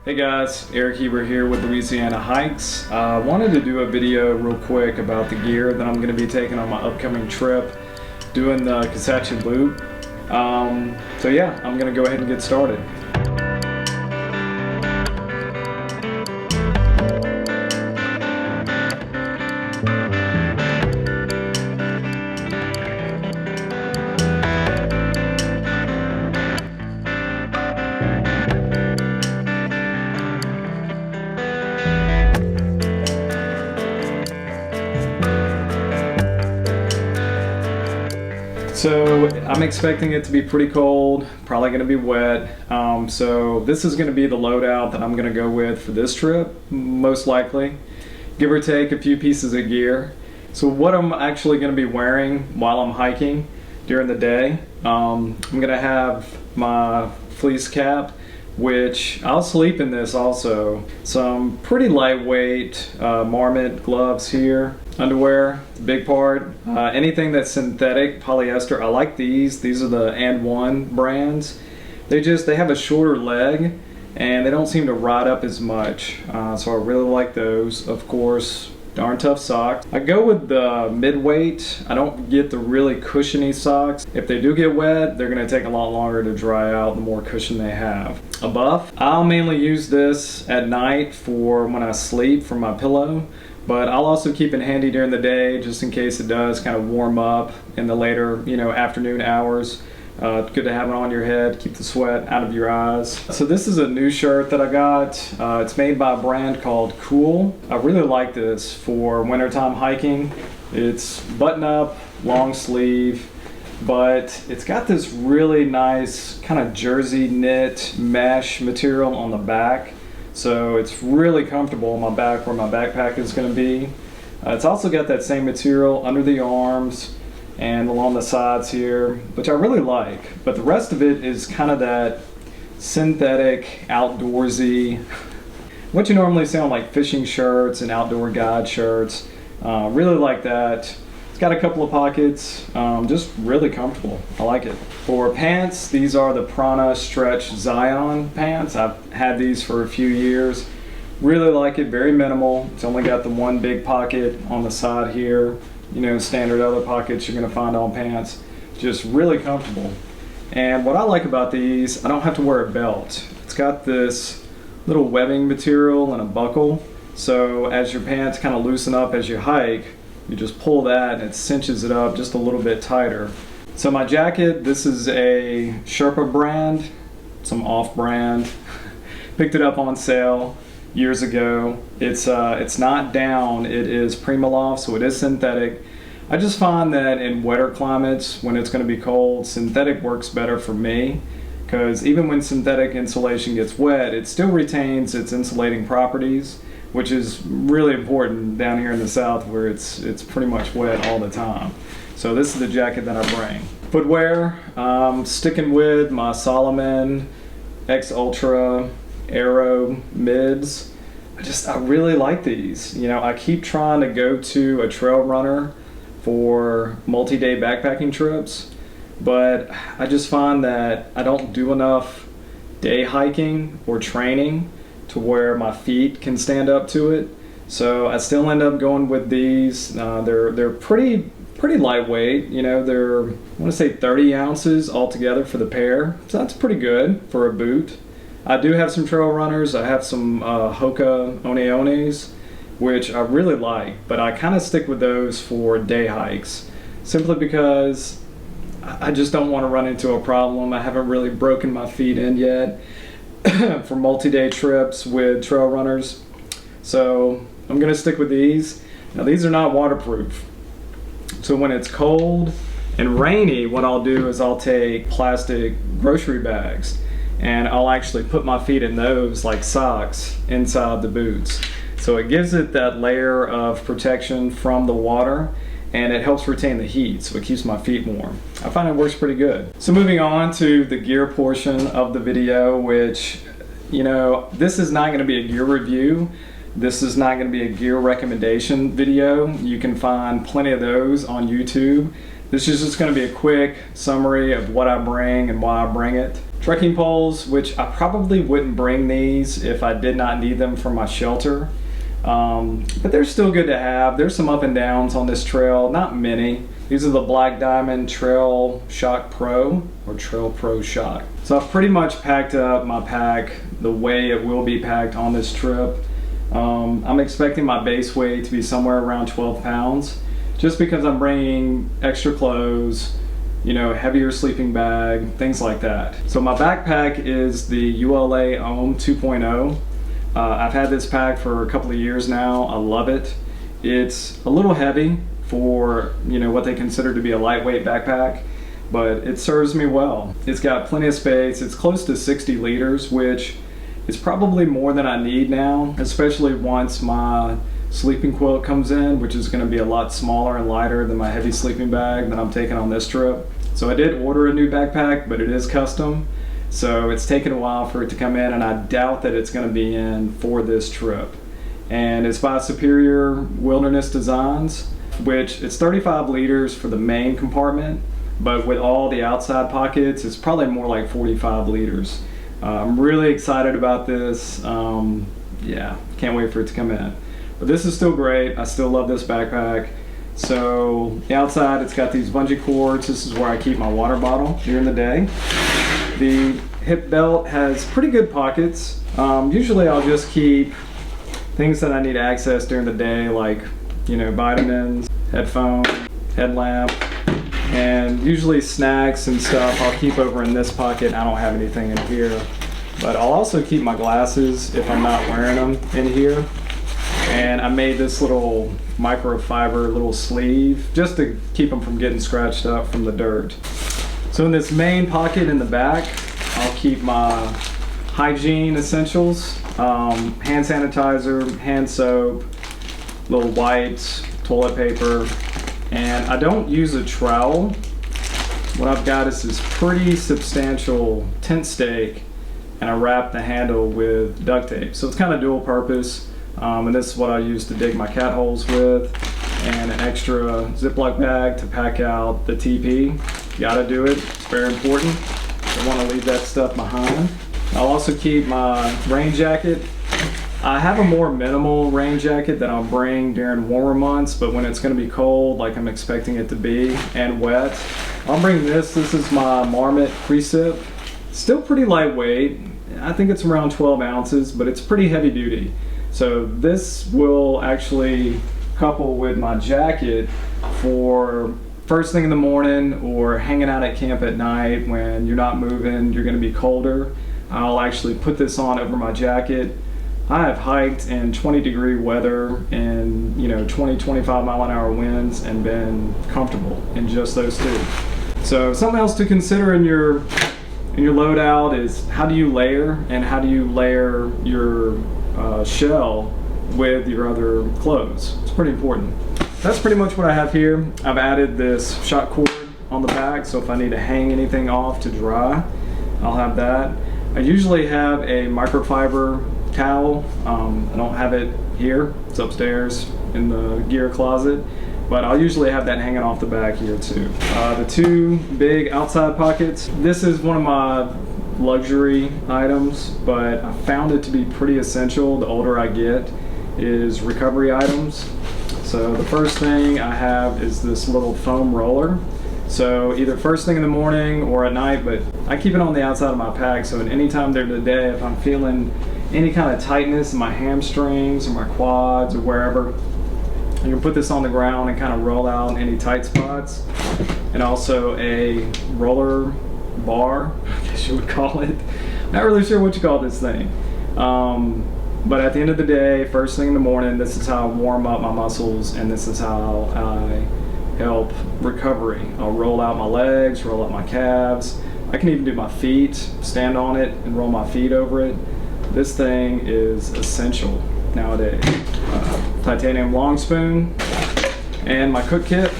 Hey guys, Eric here with Louisiana Hikes. I wanted to do a video real quick about the gear that I'm going to be taking on my upcoming trip, doing the Kisatchie Loop. So yeah, I'm going to go ahead and get started. So I'm expecting it to be pretty cold, probably going to be wet. So this is going to be the loadout that I'm going to go with for this trip, most likely. Give or take a few pieces of gear. So what I'm actually going to be wearing while I'm hiking during the day, I'm going to have my fleece cap, which I'll sleep in this also. Some pretty lightweight Marmot gloves here. Underwear, the big part. Anything that's synthetic, polyester, I like these. These are the And1 brands. They have a shorter leg and they don't seem to ride up as much. So I really like those. Of course, darn tough socks. I go with the mid-weight. I don't get the really cushiony socks. If they do get wet, they're gonna take a lot longer to dry out the more cushion they have. A buff. I'll mainly use this at night for when I sleep for my pillow. But I'll also keep it handy during the day just in case it does kind of warm up in the later, afternoon hours. Good to have it on your head, keep the sweat out of your eyes. So this is a new shirt that I got. It's made by a brand called Cool. I really like this for wintertime hiking. It's button up, long sleeve, but it's got this really nice kind of jersey knit mesh material on the back. So it's really comfortable on my back where my backpack is going to be. It's also got that same material under the arms and along the sides here, which I really like. But the rest of it is kind of that synthetic, outdoorsy, what you normally see on like fishing shirts and outdoor guide shirts. Really like that. It's got a couple of pockets, just really comfortable. I like it. For pants, these are the Prana Stretch Zion pants. I've had these for a few years. Really like it, very minimal. It's only got the one big pocket on the side here. Standard other pockets you're gonna find on pants. Just really comfortable. And what I like about these, I don't have to wear a belt. It's got this little webbing material and a buckle. So as your pants kind of loosen up as you hike, you just pull that and it cinches it up just a little bit tighter. So my jacket, this is a Sherpa brand, some off-brand. Picked it up on sale years ago. It's not down, it is Primaloft, so it is synthetic. I just find that in wetter climates, when it's going to be cold, synthetic works better for me, because even when synthetic insulation gets wet, it still retains its insulating properties, which is really important down here in the south where it's pretty much wet all the time. So this is the jacket that I bring. Footwear, sticking with my Salomon X Ultra Aero mids. I really like these. I keep trying to go to a trail runner for multi-day backpacking trips, but I just find that I don't do enough day hiking or training to where my feet can stand up to it. So I still end up going with these. They're pretty lightweight. They're, I want to say 30 ounces altogether for the pair. So that's pretty good for a boot. I do have some trail runners. I have some Hoka One-Ones, which I really like, but I kind of stick with those for day hikes, simply because I just don't want to run into a problem. I haven't really broken my feet in yet for multi-day trips with trail runners. So I'm gonna stick with these. Now these are not waterproof. So when it's cold and rainy, what I'll do is I'll take plastic grocery bags and I'll actually put my feet in those like socks inside the boots. So it gives it that layer of protection from the water and it helps retain the heat, so it keeps my feet warm. I find it works pretty good. So moving on to the gear portion of the video, which, this is not gonna be a gear review. This is not gonna be a gear recommendation video. You can find plenty of those on YouTube This is just going to be a quick summary of what I bring and why I bring it. Trekking poles, which I probably wouldn't bring these if I did not need them for my shelter. But they're still good to have. There's some up and downs on this trail, not many. These are the Black Diamond Trail Shock Pro, or Trail Pro Shock. So I've pretty much packed up my pack the way it will be packed on this trip. I'm expecting my base weight to be somewhere around 12 pounds, just because I'm bringing extra clothes, you know, heavier sleeping bag, things like that. So my backpack is the ULA Ohm 2.0. I've had this pack for a couple of years now. I love it. It's a little heavy for, you know, what they consider to be a lightweight backpack, but it serves me well. It's got plenty of space. It's close to 60 liters, which is probably more than I need now, especially once my sleeping quilt comes in, which is going to be a lot smaller and lighter than my heavy sleeping bag that I'm taking on this trip. So I did order a new backpack, but it is custom. So it's taken a while for it to come in, and I doubt that it's going to be in for this trip. And it's by Superior Wilderness Designs, which it's 35 liters for the main compartment, but with all the outside pockets, it's probably more like 45 liters. I'm really excited about this. Yeah, can't wait for it to come in. But this is still great. I still love this backpack. So the outside, it's got these bungee cords. This is where I keep my water bottle during the day. The hip belt has pretty good pockets. Usually I'll just keep things that I need access during the day, like, you know, vitamins, headphones, headlamp, and usually snacks and stuff I'll keep over in this pocket. I don't have anything in here, but I'll also keep my glasses if I'm not wearing them in here. And I made this little microfiber little sleeve just to keep them from getting scratched up from the dirt. So in this main pocket in the back, I'll keep my hygiene essentials, hand sanitizer, hand soap, little wipes, toilet paper, and I don't use a trowel. What I've got is this pretty substantial tent stake, and I wrap the handle with duct tape. So it's kind of dual purpose, and this is what I use to dig my cat holes with, and an extra Ziploc bag to pack out the TP. Gotta do it, it's very important. Don't want to leave that stuff behind. I'll also keep my rain jacket. I have a more minimal rain jacket that I'll bring during warmer months, but when it's going to be cold, like I'm expecting it to be, and wet, I'll bring this. This is my Marmot Precip. Still pretty lightweight. I think it's around 12 ounces, but it's pretty heavy duty. So this will actually couple with my jacket for first thing in the morning or hanging out at camp at night when you're not moving, you're going to be colder. I'll actually put this on over my jacket. I have hiked in 20-degree weather and, you know, 20-25 mile an hour winds and been comfortable in just those two. So something else to consider in your loadout is how do you layer, and how do you layer your shell with your other clothes. It's pretty important. That's pretty much what I have here. I've added this shock cord on the back, so if I need to hang anything off to dry, I'll have that. I usually have a microfiber towel. I don't have it here. It's upstairs in the gear closet, but I'll usually have that hanging off the back here too. The two big outside pockets. This is one of my luxury items, but I found it to be pretty essential the older I get, is recovery items. So the first thing I have is this little foam roller. So either first thing in the morning or at night, but I keep it on the outside of my pack, so at any time during the day, if I'm feeling any kind of tightness in my hamstrings or my quads or wherever, I can put this on the ground and kind of roll out any tight spots. And also a roller bar, I guess you would call it. Not really sure what you call this thing. But at the end of the day, first thing in the morning, this is how I warm up my muscles, and this is how I help recovery. I'll roll out my legs, roll out my calves. I can even do my feet, stand on it and roll my feet over it. This thing is essential nowadays. Titanium long spoon and my cook kit.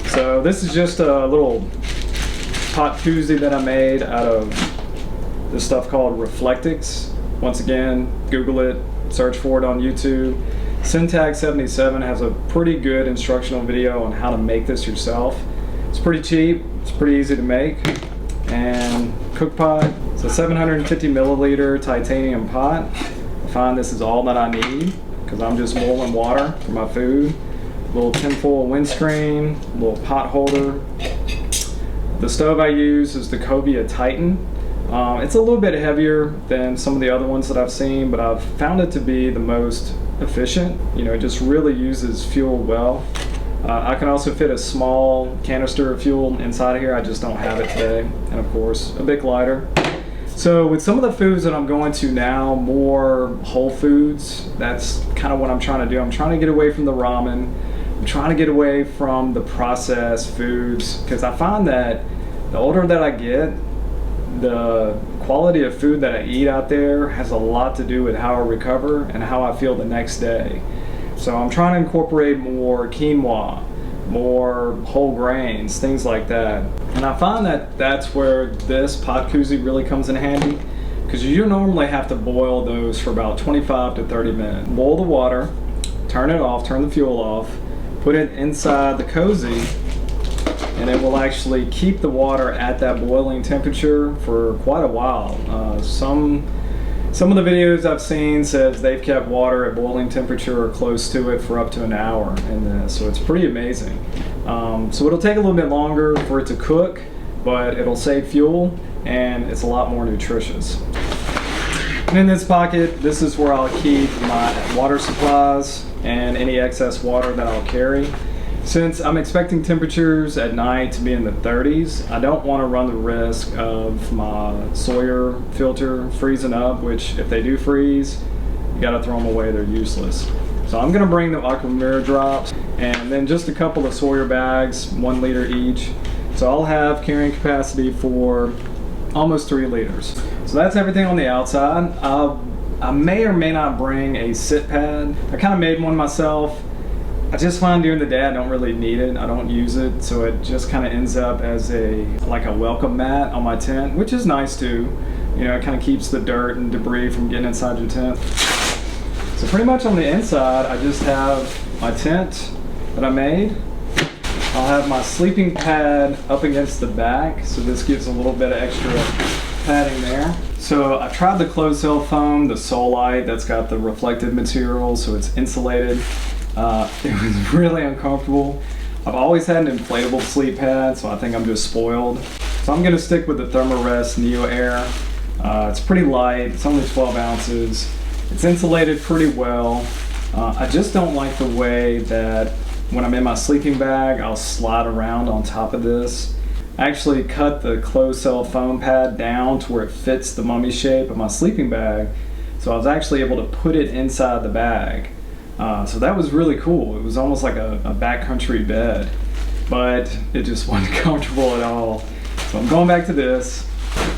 So this is just a little pot koozie that I made out of this stuff called Reflectix. Once again, Google it, search for it on YouTube. Syntax77 has a pretty good instructional video on how to make this yourself. It's pretty cheap, it's pretty easy to make. And cook pot, it's a 750 milliliter titanium pot. I find this is all that I need because I'm just boiling water for my food. Little tinfoil windscreen, little pot holder. The stove I use is the Cobia Titan. It's a little bit heavier than some of the other ones that I've seen, but I've found it to be the most efficient. You know, it just really uses fuel well. I can also fit a small canister of fuel inside of here. I just don't have it today. And of course, a big lighter. So with some of the foods that I'm going to now, more whole foods, that's kind of what I'm trying to do. I'm trying to get away from the ramen. I'm trying to get away from the processed foods because I find that the older that I get, the quality of food that I eat out there has a lot to do with how I recover and how I feel the next day. So I'm trying to incorporate more quinoa, more whole grains, things like that. And I find that that's where this pot koozie really comes in handy because you normally have to boil those for about 25 to 30 minutes. Boil the water, turn it off, turn the fuel off, put it inside the cozy, and it will actually keep the water at that boiling temperature for quite a while. Some of the videos I've seen says they've kept water at boiling temperature or close to it for up to an hour in this, so it's pretty amazing. So it'll take a little bit longer for it to cook, but it'll save fuel and it's a lot more nutritious. And in this pocket, this is where I'll keep my water supplies and any excess water that I'll carry. Since I'm expecting temperatures at night to be in the 30s, I don't want to run the risk of my Sawyer filter freezing up, which if they do freeze, you gotta throw them away, they're useless. So I'm gonna bring the Aquamira drops and then just a couple of Sawyer bags, 1 liter each. So I'll have carrying capacity for almost 3 liters. So that's everything on the outside. I may or may not bring a sit pad. I kind of made one myself. I just find during the day I don't really need it. I don't use it, so it just kind of ends up as like a welcome mat on my tent, which is nice too. You know, it kind of keeps the dirt and debris from getting inside your tent. So pretty much on the inside, I just have my tent that I made. I'll have my sleeping pad up against the back, so this gives a little bit of extra padding there. So I tried the closed cell foam, the Solite, that's got the reflective material, so it's insulated. It was really uncomfortable. I've always had an inflatable sleep pad, so I think I'm just spoiled. So I'm gonna stick with the Thermarest Neo Air. It's pretty light, it's only 12 ounces. It's insulated pretty well. I just don't like the way that when I'm in my sleeping bag, I'll slide around on top of this. I actually cut the closed cell foam pad down to where it fits the mummy shape of my sleeping bag. So I was actually able to put it inside the bag. So that was really cool. It was almost like a backcountry bed, but it just wasn't comfortable at all. So I'm going back to this.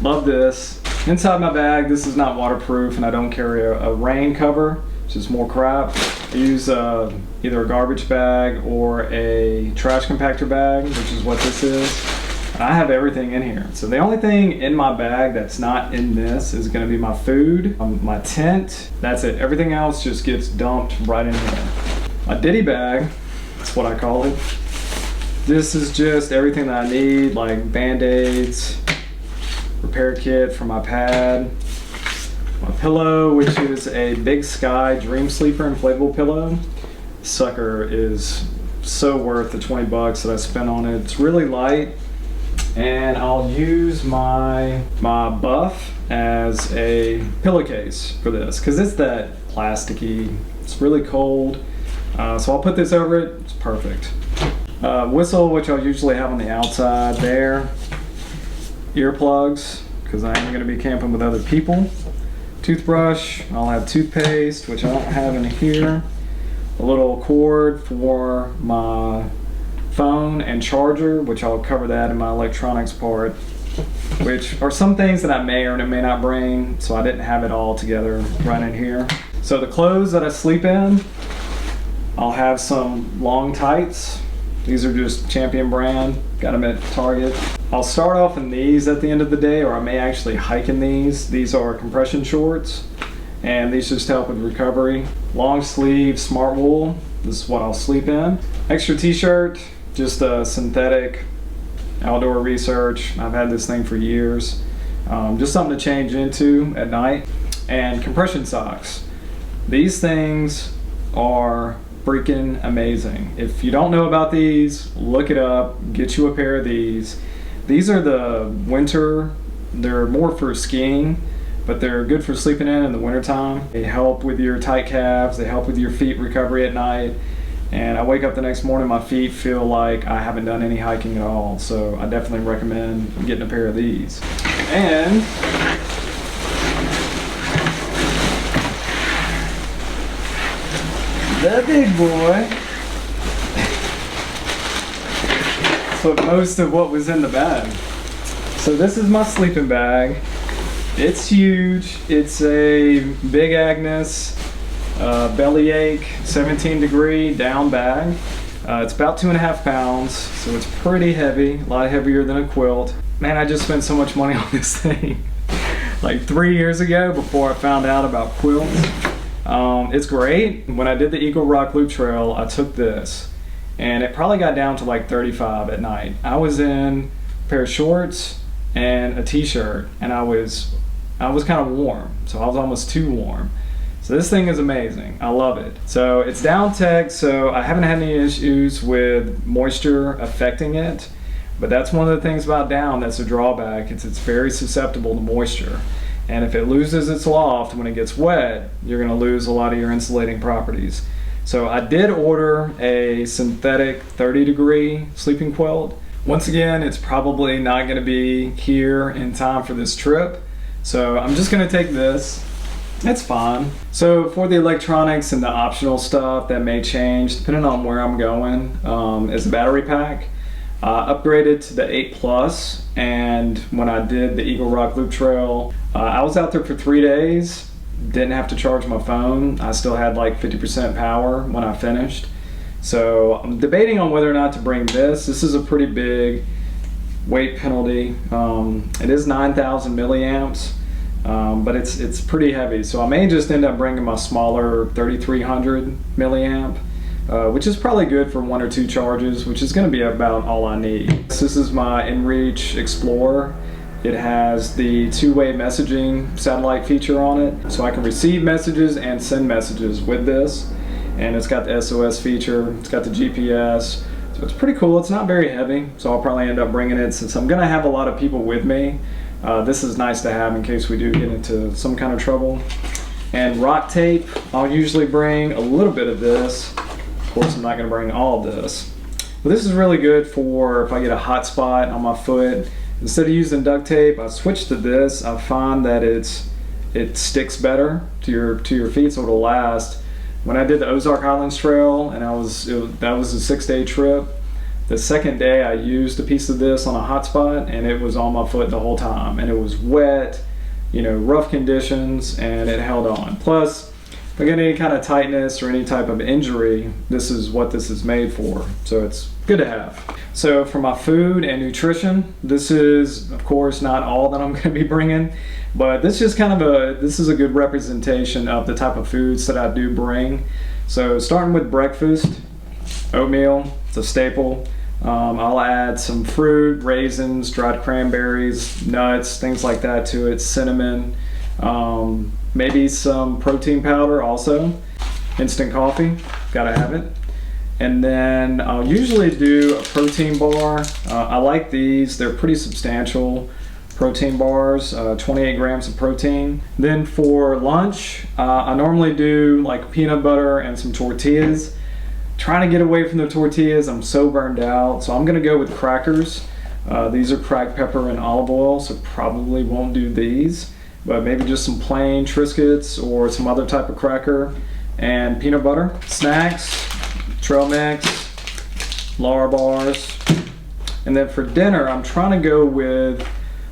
Love this. Inside my bag, this is not waterproof and I don't carry a rain cover, which is more crap. I use either a garbage bag or a trash compactor bag, which is what this is. And I have everything in here. So the only thing in my bag that's not in this is gonna be my food, my tent, that's it. Everything else just gets dumped right in here. My ditty bag, that's what I call it. This is just everything that I need, like Band-Aids, repair kit for my pad, my pillow, which is a Big Sky Dream Sleeper inflatable pillow. Sucker is so worth the 20 bucks that I spent on it. It's really light. And I'll use my Buff as a pillowcase for this because it's that plasticky, it's really cold. So I'll put this over it, it's perfect. Whistle, which I'll usually have on the outside there. Earplugs, because I am going to be camping with other people. Toothbrush, I'll have toothpaste, which I don't have in here. A little cord for my phone and charger, which I'll cover that in my electronics part, which are some things that I may or may not bring, so I didn't have it all together right in here. So the clothes that I sleep in, I'll have some long tights. These are just Champion brand, got them at Target. I'll start off in these at the end of the day, or I may actually hike in these. These are compression shorts, and these just help with recovery. Long sleeve smart wool, this is what I'll sleep in. Extra t-shirt, just a synthetic outdoor research. I've had this thing for years. Just something to change into at night. And compression socks. These things are freaking amazing. If you don't know about these, look it up, get you a pair of these. These are the winter, they're more for skiing, but they're good for sleeping in the wintertime. They help with your tight calves, they help with your feet recovery at night. And I wake up the next morning, my feet feel like I haven't done any hiking at all. So I definitely recommend getting a pair of these. And the big boy. So most of what was in the bag. So this is my sleeping bag. It's huge. It's a Big Agnes bellyache 17 degree down bag. It's about 2.5 pounds, so it's pretty heavy, a lot heavier than a quilt. Man, I just spent so much money on this thing. Like 3 years ago, before I found out about quilts. It's great. When I did the Eagle Rock Loop Trail, I took this, and it probably got down to like 35 at night. I was in a pair of shorts and a t-shirt, and I was kind of warm, so I was almost too warm. So this thing is amazing. I love it. So it's down tech, so I haven't had any issues with moisture affecting it, but that's one of the things about down that's a drawback. It's very susceptible to moisture. And if it loses its loft when it gets wet, you're gonna lose a lot of your insulating properties. So I did order a synthetic 30 degree sleeping quilt. Once again, it's probably not gonna be here in time for this trip. So I'm just gonna take this. It's fine. So for the electronics and the optional stuff that may change depending on where I'm going, is the battery pack. Upgraded to the 8 Plus, and when I did the Eagle Rock Loop Trail, I was out there for 3 days, didn't have to charge my phone. I still had like 50% power when I finished. So I'm debating on whether or not to bring this. This is a pretty big weight penalty. It is 9,000 milliamps. But it's pretty heavy, so I may just end up bringing my smaller 3300 milliamp, which is probably good for 1 or 2 charges, which is going to be about all I need. This is my inReach Explorer. It has the two-way messaging satellite feature on it, so I can receive messages and send messages with this. And it's got the SOS feature, it's got the GPS, so it's pretty cool. It's not very heavy, so I'll probably end up bringing it since I'm going to have a lot of people with me. This is nice to have in case we do get into some kind of trouble. And rock tape, I'll usually bring a little bit of this. Of course, I'm not going to bring all of this. But this is really good for if I get a hot spot on my foot. Instead of using duct tape, I switched to this. I find that it sticks better to your feet, so it'll last. When I did the Ozark Highlands Trail, and that was a 6-day trip, the second day I used a piece of this on a hot spot, and it was on my foot the whole time, and it was wet, you know, rough conditions, and it held on. Plus, if I get any kind of tightness or any type of injury, this is what this is made for, so it's good to have. So for my food and nutrition, this is of course not all that I'm going to be bringing, but this is a good representation of the type of foods that I do bring. So starting with breakfast, oatmeal, it's a staple. I'll add some fruit, raisins, dried cranberries, nuts, things like that to it, cinnamon, maybe some protein powder also, instant coffee, gotta have it. And then I'll usually do a protein bar. I like these, they're pretty substantial protein bars, 28 grams of protein. Then for lunch, I normally do like peanut butter and some tortillas. Trying to get away from the tortillas, I'm so burned out, so I'm gonna go with crackers. These are cracked pepper and olive oil, so probably won't do these, but maybe just some plain Triscuits or some other type of cracker and peanut butter. Snacks, trail mix, Lara bars. And then for dinner, I'm trying to go with,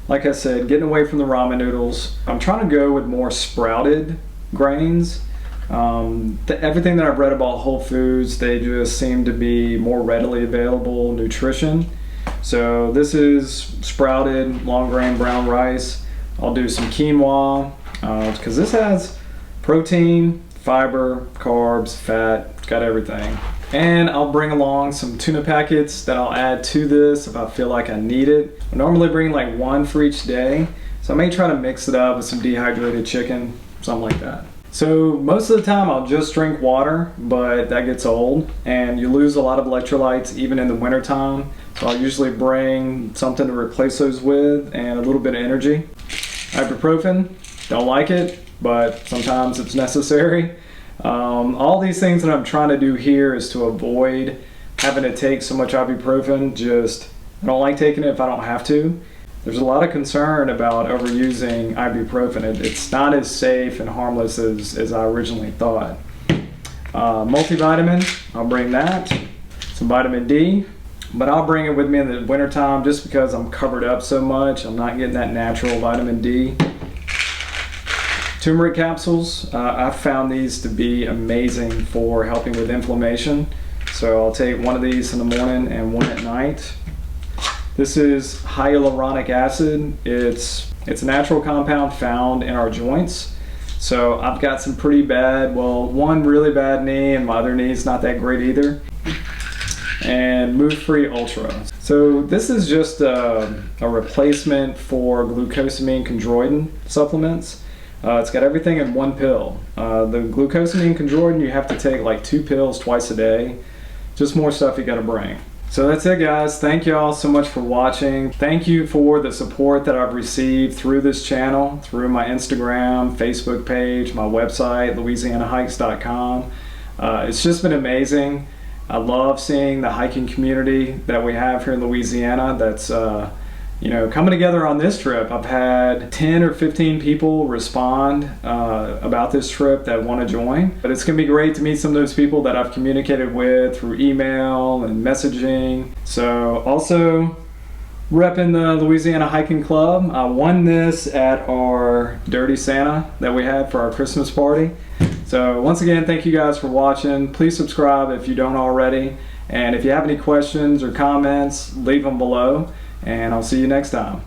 like I said, getting away from the ramen noodles. I'm trying to go with more sprouted grains. Everything that I've read about Whole Foods, they just seem to be more readily available nutrition. So this is sprouted long grain brown rice. I'll do some quinoa because this has protein, fiber, carbs, fat, got everything. And I'll bring along some tuna packets that I'll add to this if I feel like I need it. I normally bring like one for each day, so I may try to mix it up with some dehydrated chicken, something like that. So most of the time I'll just drink water, but that gets old and you lose a lot of electrolytes even in the winter time. So I'll usually bring something to replace those with and a little bit of energy. Ibuprofen, don't like it, but sometimes it's necessary. All these things that I'm trying to do here is to avoid having to take so much ibuprofen. I don't like taking it if I don't have to. There's a lot of concern about overusing ibuprofen. It's not as safe and harmless as I originally thought. Multivitamin, I'll bring that. Some vitamin D, but I'll bring it with me in the wintertime just because I'm covered up so much. I'm not getting that natural vitamin D. Turmeric capsules, I've found these to be amazing for helping with inflammation. So I'll take one of these in the morning and one at night. This is hyaluronic acid. It's a natural compound found in our joints. So I've got some pretty bad, well, one really bad knee and my other knee's not that great either. And Move Free Ultra. So this is just a replacement for glucosamine chondroitin supplements. It's got everything in one pill. The glucosamine chondroitin, you have to take like 2 pills twice a day. Just more stuff you gotta bring. So that's it, guys. Thank you all so much for watching. Thank you for the support that I've received through this channel, through my Instagram, Facebook page, my website, louisianahikes.com. It's just been amazing. I love seeing the hiking community that we have here in Louisiana that's coming together on this trip. I've had 10 or 15 people respond about this trip that want to join. But it's going to be great to meet some of those people that I've communicated with through email and messaging. So also repping the Louisiana Hiking Club. I won this at our Dirty Santa that we had for our Christmas party. So once again, thank you guys for watching. Please subscribe if you don't already. And if you have any questions or comments, leave them below. And I'll see you next time.